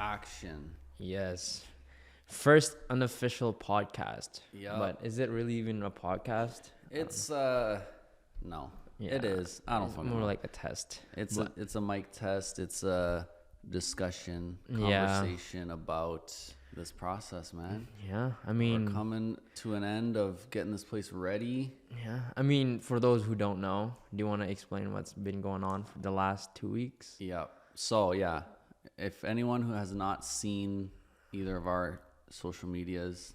Action. Yes. First unofficial podcast. Yeah. But is it really even a podcast? It's no. Yeah. It is. I don't It's fucking more know. like a test. It's but- it's a mic test. It's a discussion, Yeah. conversation about this process, man. Yeah. I mean, We're coming to an end of getting this place ready. yeah. I mean, for those who don't know, do you want to explain what's been going on for the last 2 weeks? Yeah. So yeah, if anyone who has not seen either of our social medias,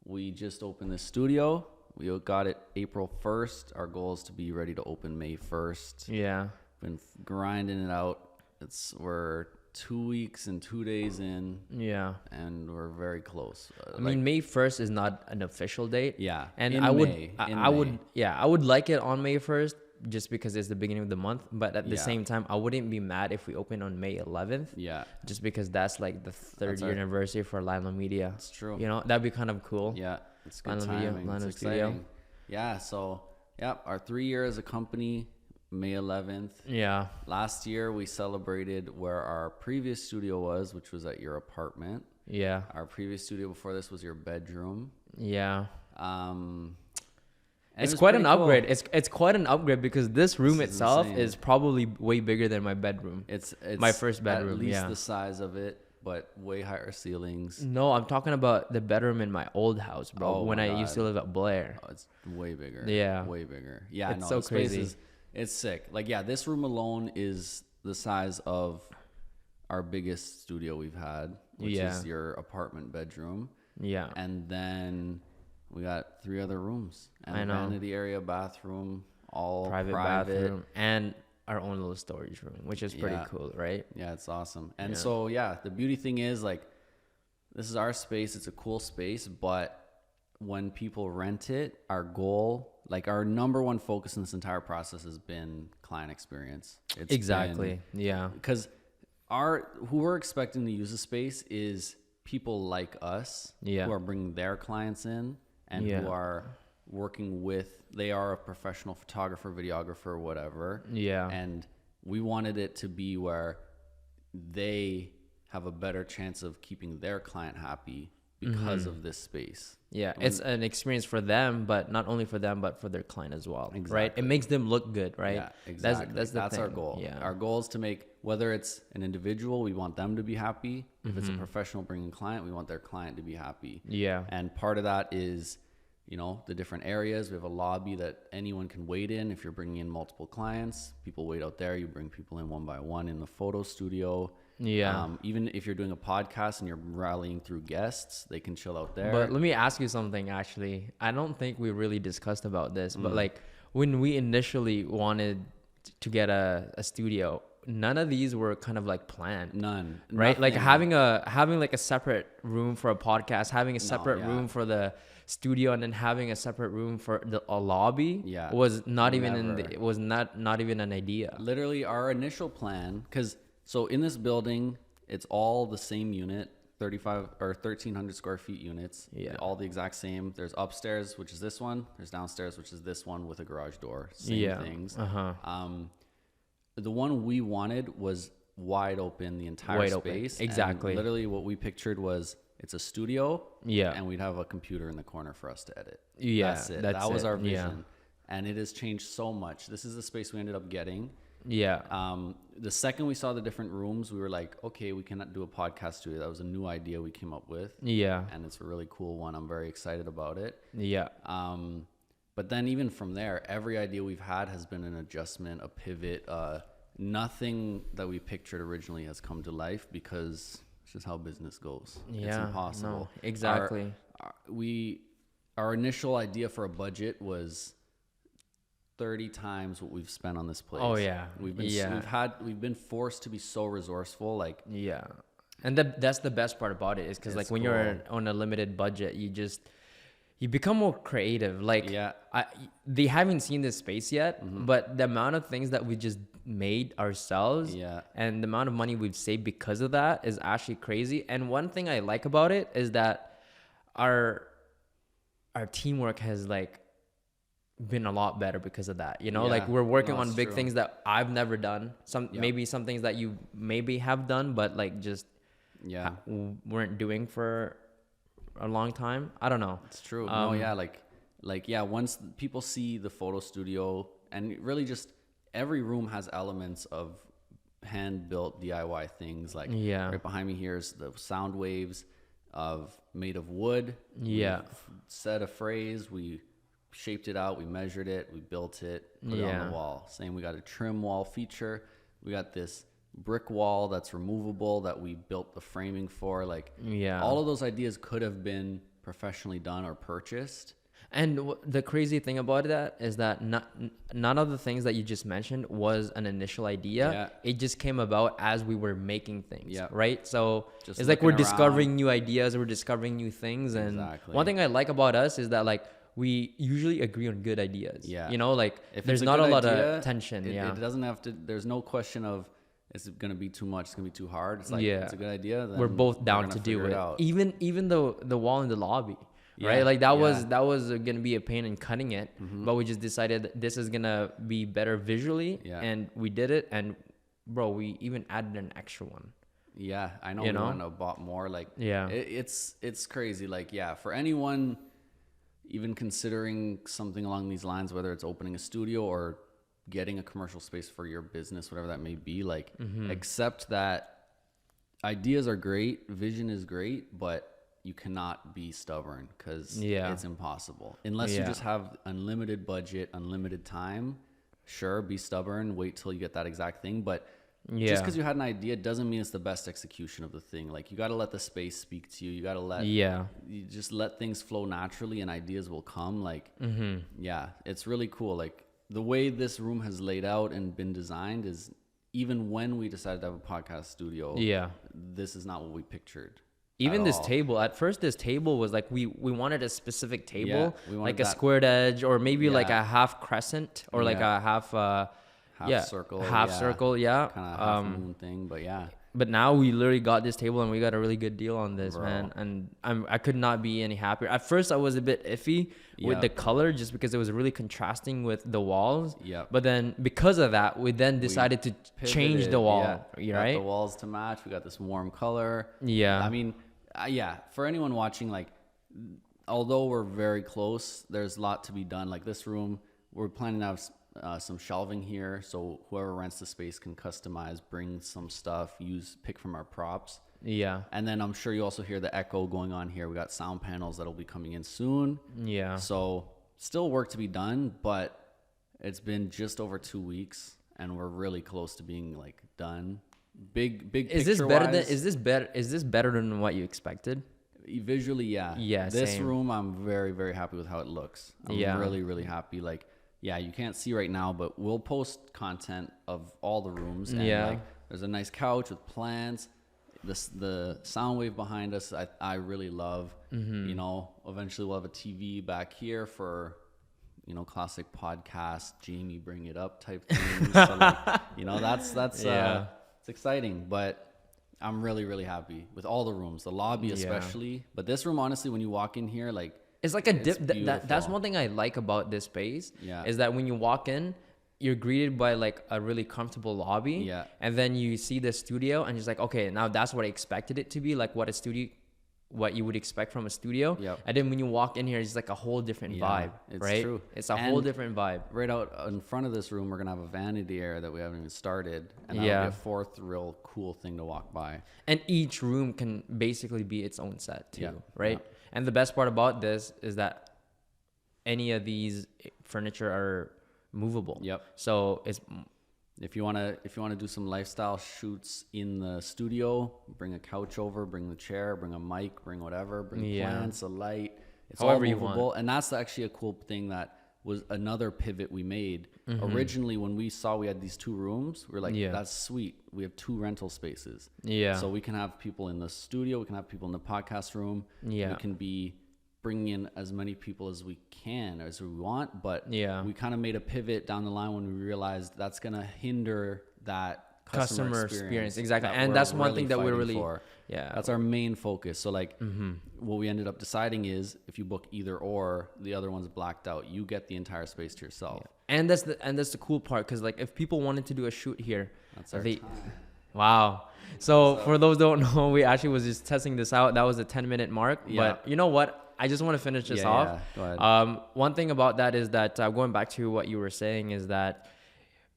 we just opened the studio. We got it April 1st. Our goal is to be ready to open May 1st. Yeah. Been grinding it out. We're 2 weeks and 2 days in, Yeah. and we're very close. I mean, May 1st is not an official date. yeah, And in I would, May, I would, yeah, I would like it on May 1st just because it's the beginning of the month. But at the Yeah. same time, I wouldn't be mad if we open on May 11th. Yeah, Just because that's like the third That's year our- anniversary for Lanllo Media. it's true. You know, that'd be kind of cool. Yeah, it's good Lanllo Media, timing. Lanllo It's Studio. exciting. Yeah, so yeah, our 3 year as a company, May 11th. Yeah. Last year we celebrated where our previous studio was, which was at your apartment. Yeah. Our previous studio before this was your bedroom. Yeah. And it It's was quite an pretty cool. upgrade. It's quite an upgrade because this room This is itself insane. is probably way bigger than my bedroom. It's My first at bedroom, least yeah. the size of it, but way higher ceilings. No, I'm talking about the bedroom in my old house, bro. Oh when my I used to God. live at Blair. Oh, it's way bigger. Yeah. Way bigger. Yeah, It's no, so the space crazy. it's sick. Like, yeah, this room alone is the size of our biggest studio we've had, which Yeah. is your apartment bedroom. Yeah. And then we got 3 other rooms. And I know. vanity area, bathroom, all Private bathroom and our own little storage room, which is pretty Yeah. cool, right? Yeah, it's awesome. And Yeah. so, yeah, the beauty thing is, like, this is our space. It's a cool space, but when people rent it, our goal, like our number one focus in this entire process has been client experience. It's Exactly. Yeah. Because who we're expecting to use the space is people like us Yeah. who are bringing their clients in and Yeah. who are working with, they are a professional photographer, videographer, whatever. Yeah. And we wanted it to be where they have a better chance of keeping their client happy because Mm-hmm. of this space. Yeah, it's an experience for them, but not only for them, but for their client as well, right? Exactly. It makes them look good, right? Yeah, exactly. That's our thing. goal. Yeah, Our goal is to make, whether it's an individual, we want them to be happy. If Mm-hmm. it's a professional bringing client, we want their client to be happy. yeah, And part of that is, the different areas. We have a lobby that anyone can wait in. If you're bringing in multiple clients, people wait out there. You bring people in one by one in the photo studio. yeah. Even if you're doing a podcast and you're rallying through guests, they can chill out there. But let me ask you something. Actually, I don't think we really discussed about this, Mm. but like when we initially wanted to get a studio, none of these were kind of like planned. None. Right, like Nothing. having like a separate room for a podcast, having a separate yeah. room for the studio, and then having a separate room for a lobby Yeah, was not even never. it was not even an idea. Literally our initial plan, so in this building, it's all the same unit, 35 or 1,300 square feet units. Yeah. All the exact same. There's upstairs, which is this one. There's downstairs, which is this one with a garage door. Same Yeah. things. The one we wanted was wide open, the entire Wide open. space. Exactly. And literally what we pictured was it's a studio. Yeah. And we'd have a computer in the corner for us to edit. Yeah, That's it. that's That was it. our Yeah. vision. And it has changed so much. This is the space we ended up getting. Yeah, The second we saw the different rooms, we were like, okay, we cannot do a podcast studio. That was a new idea we came up with. yeah, And it's a really cool one. I'm very excited about it. yeah, But then even from there, every idea we've had has been an adjustment, a pivot. Nothing that we pictured originally has come to life because it's just how business goes. It's Yeah, impossible. no, exactly. Our initial idea for a budget was 30 times what we've spent on this place. Oh, yeah. We've been Yeah. we've been forced to be so resourceful. Like, yeah. And that's the best part about it is because like It's when cool. you're on a limited budget, you become more creative. Like, Yeah. they haven't seen this space yet, Mm-hmm. but the amount of things that we just made ourselves, Yeah. and the amount of money we've saved because of that is actually crazy. And one thing I like about it is that our teamwork has like been a lot better because of that. Like Yeah. we're working No, on it's big true. things that I've never done. Yeah. Maybe some things that you maybe have done, but like just weren't doing for a long time. I don't know. It's true. No, yeah, yeah, once people see the photo studio, and really just every room has elements of hand built DIY things. Like right behind me here is the sound waves made of wood. Yeah. We said a phrase, we shaped it out, we measured it, we built it, put it on the wall. Same, we got a trim wall feature. We got this brick wall that's removable that we built the framing for. Like all of those ideas could have been professionally done or purchased. And the crazy thing about that is that none of the things that you just mentioned was an initial idea. Yeah. It just came about as we were making things, right? So Just it's like we're looking discovering around. new ideas, we're discovering new things. And Exactly. one thing I like about us is that like we usually agree on good ideas. Yeah. You know, like If there's it's not a good lot idea, of tension. It doesn't have to, there's no question of it's going to be too much, it's going to be too hard. It's like, it's a good idea. Then we're both down gonna to do figure it. out. Even though the wall in the lobby. Right, like that was gonna be a pain in cutting it, but we just decided that this is gonna be better visually, and we did it. And bro, we even added an extra one. Yeah, I know. We went and bought more. Like, it's crazy. Like, for anyone even considering something along these lines, whether it's opening a studio or getting a commercial space for your business, whatever that may be, like, accept that ideas are great, vision is great, but you cannot be stubborn because it's impossible unless you just have unlimited budget, unlimited time. Sure, be stubborn, wait till you get that exact thing, but just because you had an idea doesn't mean it's the best execution of the thing. Like, you got to let the space speak to you. You got to let you just let things flow naturally, and ideas will come. Like, it's really cool. Like, the way this room has laid out and been designed is, even when we decided to have a podcast studio, this is not what we pictured. Even this table, at first this table was like, we wanted a specific table, like a that squared edge, or maybe like a half crescent, or like a half circle, circle, kind of half moon thing. But now we literally got this table and we got a really good deal on this, man. And I could not be any happier. At first I was a bit iffy with the color, just because it was really contrasting with the walls. But then because of that, we then decided to change the wall. Right? Got the walls to match. We got this warm color. I mean, for anyone watching, like, although we're very close, there's a lot to be done. Like, this room, we're planning to have some shelving here, so whoever rents the space can customize, bring some stuff, pick from our props. And then I'm sure you also hear the echo going on here. We got sound panels that'll be coming in soon. So still work to be done, but it's been just over 2 weeks and we're really close to being, like, done. Big is this better than is this better than what you expected? Visually, this same. room, I'm very, very happy with how it looks. I'm really, really happy. Like, you can't see right now, but we'll post content of all the rooms. And like, there's a nice couch with plants. The sound wave behind us, I really love. You know, eventually we'll have a TV back here for, you know, classic podcast, Jamie bring it up type things. So, like, you know, that's it's exciting, but I'm really, really happy with all the rooms, the lobby especially. But this room, honestly, when you walk in here, like, it's like a dip. That's one thing I like about this space. Is that when you walk in, you're greeted by like a really comfortable lobby. And then you see the studio, and you're like, okay, now that's what I expected it to be, like what you would expect from a studio. And then when you walk in here, it's like a whole different vibe, right? True. It's a whole different vibe. Right out in front of this room, we're gonna have a vanity area that we haven't even started, and that'll be a fourth real cool thing to walk by. And each room can basically be its own set too, right? And the best part about this is that any of these furniture are movable. So it's, if you wanna do some lifestyle shoots in the studio, bring a couch over, bring the chair, bring a mic, bring whatever, bring plants, a light. It's however all you movable, want. and that's actually a cool thing that was another pivot we made. Originally, when we saw we had these 2 rooms, we were like, that's sweet. We have 2 rental spaces. So we can have people in the studio, we can have people in the podcast room. We can be bringing in as many people as we can, as we want. But we kind of made a pivot down the line when we realized that's going to hinder that customer experience. Exactly. And that's one thing that we're really for. That's our main focus. So, like, what we ended up deciding is, if you book either or, the other one's blacked out, you get the entire space to yourself. And that's the cool part, because like, if people wanted to do a shoot here, that's our time. Wow. So for those who don't know, we actually was just testing this out. That was a 10-minute mark. Yeah. But you know what? I just want to finish this off. Yeah, go ahead. One thing about that is that going back to what you were saying is that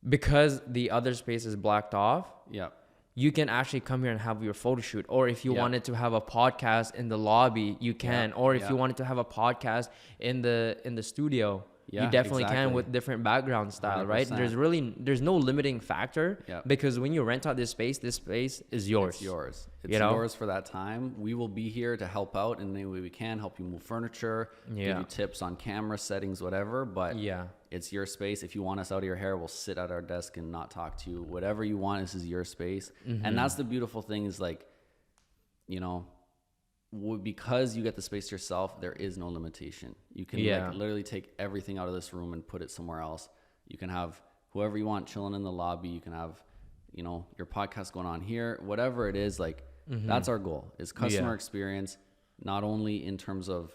because the other space is blocked off, Yeah. you can actually come here and have your photo shoot. Or if you Yeah. wanted to have a podcast in the lobby, you can. Yeah. Or if Yeah. you wanted to have a podcast in the studio, Yeah, you definitely can exactly. with different background style, right? 100%. There's no limiting factor Yeah. because when you rent out this space is yours. It's yours. It's You know? yours for that time. We will be here to help out in any way we can, help you move furniture, give Yeah. you tips on camera settings, whatever. But Yeah. it's your space. If you want us out of your hair, we'll sit at our desk and not talk to you. Whatever you want, this is your space. Mm-hmm. And that's the beautiful thing is like, you know, because you get the space to yourself, there is no limitation. You can Yeah. like literally take everything out of this room and put it somewhere else. You can have whoever you want chilling in the lobby. You can have, you know, your podcast going on here, whatever it is. Like that's our goal is customer Yeah. experience, not only in terms of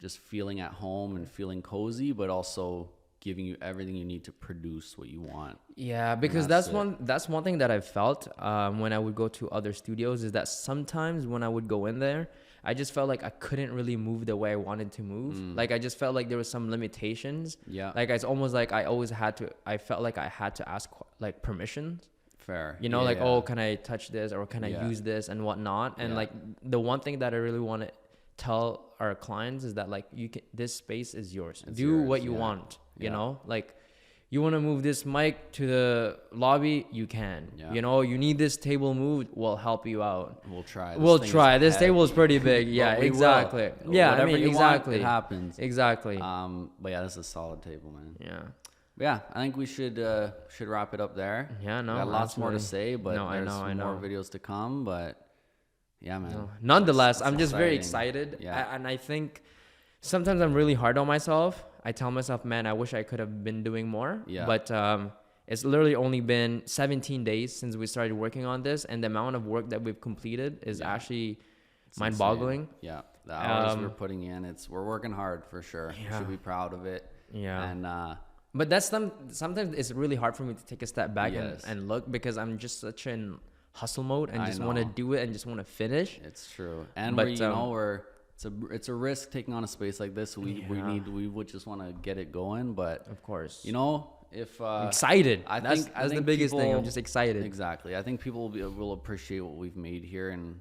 just feeling at home and feeling cozy, but also giving you everything you need to produce what you want. Yeah, because that's that's one thing that I felt when I would go to other studios is that sometimes when I would go in there, I just felt like I couldn't really move the way I wanted to move. Like I just felt like there was some limitations. Yeah. Like it's almost like I felt like I had to ask like permissions. Fair. You know, Yeah, like, yeah. oh, can I touch this or can I Yeah. use this and whatnot? And Yeah. like the one thing that I really want to tell our clients is that like this space is yours. It's Do yours, what you yeah. want. You Yeah. know, like you want to move this mic to the lobby, you can. Yeah. You know, you need this table moved, we'll help you out. We'll try. We'll thing is try. This heavy. table is pretty big. Yeah, But we will. exactly. Yeah, Whatever I mean, you exactly. want, it happens. Exactly. But yeah, this is a solid table, man. Yeah. But yeah, I think we should wrap it up there. Yeah, no, We got lots more to absolutely. say, but No, I there's know, some I more know. videos to come. But yeah, man. No. Nonetheless, That's I'm just very exciting. excited. Yeah. And I think sometimes I'm really hard on myself. I tell myself, man, I wish I could have been doing more. Yeah. But it's literally only been 17 days since we started working on this. And the amount of work that we've completed is Yeah. actually It's mind-boggling. insane. Yeah, the hours Um, we're putting in, we're working hard for sure. We Yeah. should be proud of it. Yeah. And But that's sometimes it's really hard for me to take a step back Yes. and look because I'm just such in hustle mode and I just want to know. do it and just want to finish. it's true. And But, we, you know, it's a risk taking on a space like this. We would just want to get it going, but Of course. you know, if I'm excited. I That's think the think biggest thing. I'm people- just excited. Exactly. I think people will appreciate what we've made here, and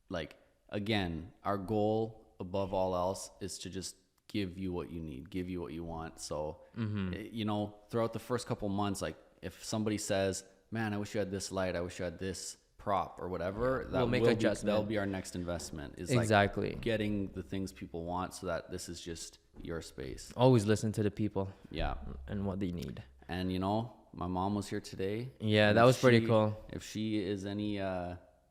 like again, our goal above all else is to just give you what you need, give you what you want. So, you know, throughout the first couple months, like if somebody says, "Man, I wish you had this light. I wish you had this prop or whatever," We'll make adjustment. That'll be our next investment. Is Exactly. like getting the things people want, so that this is just your space. Always listen to the people Yeah. and what they need. And you know, my mom was here today. Yeah, and that if was pretty she- cool. If she is any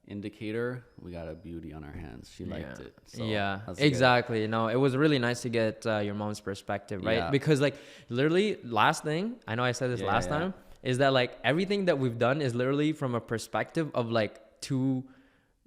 indicator, we got a beauty on our hands. She liked it. So yeah, that's good. exactly. No, it was really nice to get your mom's perspective, right? Yeah. Because like literally last thing, I know I said this Yeah, last yeah. time, is that like everything that we've done is literally from a perspective of like two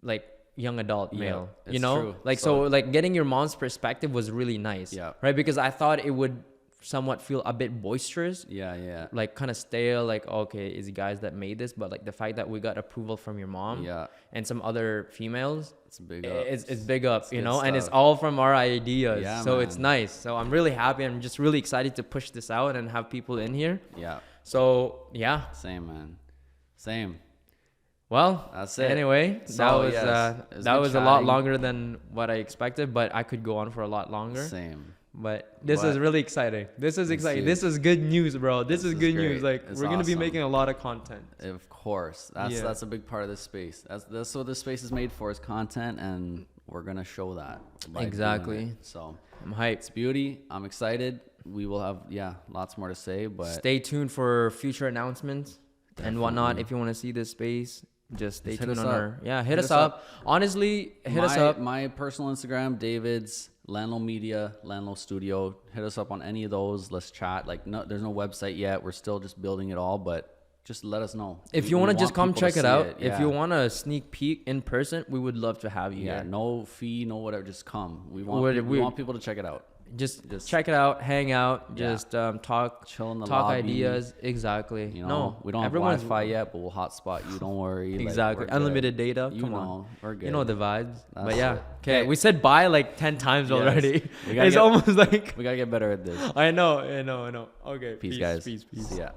like young adult Yeah, male, you it's know? true. Like so like getting your mom's perspective was really nice. Yeah. Right? Because I thought it would somewhat feel a bit boisterous. Yeah. Like kind of stale, like okay, it's you guys that made this, but like the fact that we got approval from your mom Yeah. and some other females, It's a big up. it's big up, you good know, and it's stuff. all from our ideas. Yeah, so it's man. nice. So I'm really happy. I'm just really excited to push this out and have people in here. Yeah. So yeah. Same, man. Same. Well, That's it. anyway, So, that was yes, it was that good was a lot chatting. longer than what I expected, but I could go on for a lot longer. Same. But this is But- really exciting. This is exciting. huge. This is good news, bro. This is good news. great. Like It's we're gonna be awesome. making a lot of content. Of course. That's Yeah. that's a big part of this space. That's what this space is made for, is content, and we're gonna show that. by doing Exactly. it. So I'm hyped. it's beauty. I'm excited. We will have lots more to say, but Stay tuned for future announcements and whatnot. Definitely. If you want to see this space, just stay Just hit tuned us on up. our hit us up. Honestly, hit us up. My personal Instagram, David's Lanllo Media, Lanllo Studio. Hit us up on any of those. Let's chat. Like, no, there's no website yet. We're still just building it all, but just let us know. If We- you we want to just come people to check it see out, Yeah. if you want a sneak peek in person, we would love to have you yeah, here. no fee, no whatever. Just come. We Would- want we- want people to check it out. just Just check it out, hang out, Yeah. just talk chill in the talk lobby. ideas. Exactly. You know, No, we don't have everyone's Wi-Fi yet, but we'll hotspot you. Don't worry. Like, exactly we're good. unlimited data. You Come know, on, we're good. you know the vibes. That's But yeah, it. okay. Okay. We said bye like 10 times Yes. already. We gotta It's get- almost like We gotta get better at this. I know. Okay. Peace, guys. Peace. See ya.